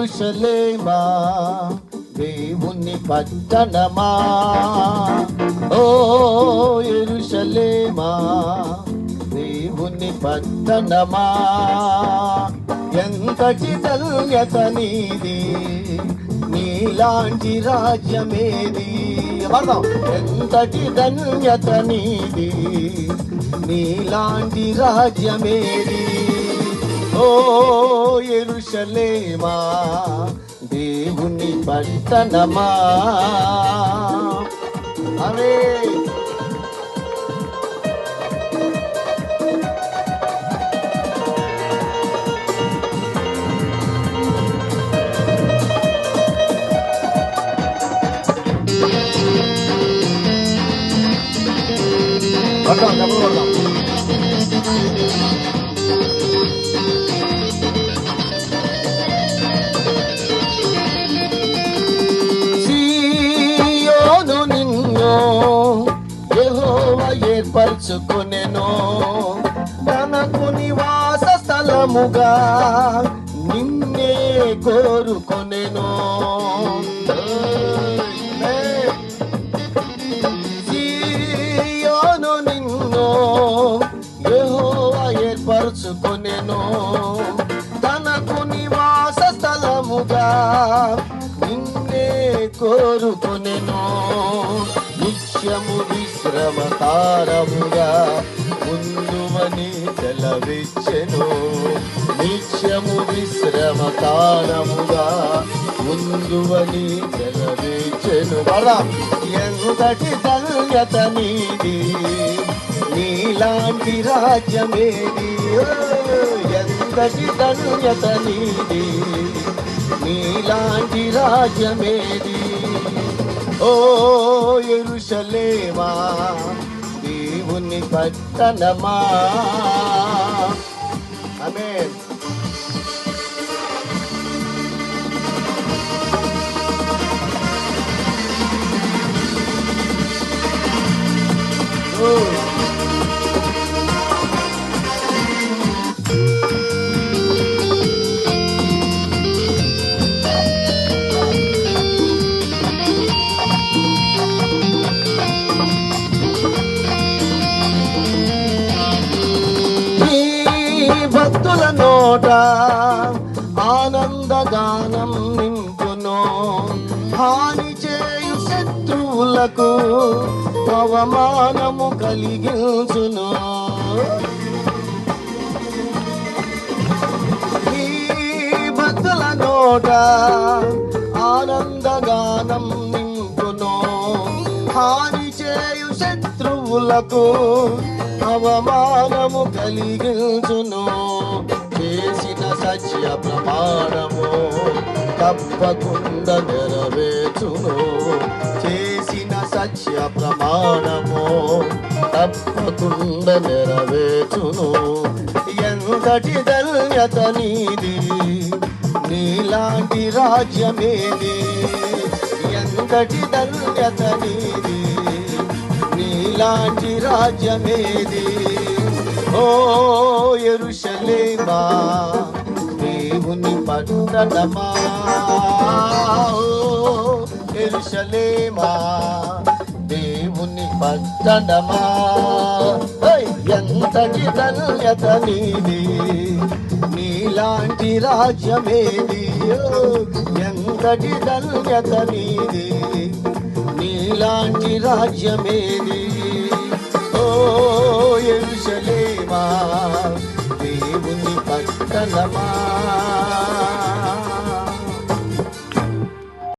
యెరూషలేమా దేవుని పట్టణమా, ఓ యెరూషలేమా దేవుని పట్టణమా, ఎంతటి ధన్యత నీది, నీలాంటి రాజ్యమేది. ఎంతటి ధన్యత నీది, నీలాంటి రాజ్యమేది. ఓ యెరూషలేమా దేవుని పట్టణమా. అవే సీయోను నిన్ను యెహోవా ఏర్పరచుకొనెను, తనకు నివాస స్థలముగా నిన్నే కోరుకొనెను. సీయోను నిన్ను యెహోవా ఏర్పరచుకొనెను, తనకు నివాస స్థలముగా నిన్నే కోరుకొనెను. నిత్యము విశ్రమకారముగా ముందువని సెలవిచ్చెను, నిత్యము విశ్రమకారముగా ముందువని సెలవిచ్చెను. ఎంతటి ధన్యత నీది, నీలాంటి రాజ్యమేది. ఎంతటి ధన్యత నీది, నీలాంటి రాజ్యమేది. ఓ యెరూషలేమా దేవుని పట్టణమా. ఆమేన్. భక్తుల నోట ఆనందగానం నింపును, హాని చేయు శత్రువులకు అవమానము కలిగించును. ఈ భక్తుల నోట ఆనందగానం నింపును, హాని చేయు శత్రువులకు అవమానము కలిగించును. చేసిన సత్య ప్రమాణము తప్పకుండా నెరవేర్చును, చేసిన సత్య ప్రమాణము తప్పకుండా నెరవేర్చును. ఎంతటి ధన్యత నీది, నీలాంటి రాజ్యమేది. ఎంతటి ధన్యత నీది, నీలాంటి రాజ్యమేది. ఓ యెరూషలేమా దేవుని పట్టణమా, ఓ యెరూషలేమా దేవుని పట్టణమా. ఎంతటి ధన్యత నీది, నీలాంటి రాజ్యమేది. ఎంతటి ధన్యత నీది, నీలాంటి రాజ్యమేది. ఓ యెరూషలేమా దేవుని పట్టణమా.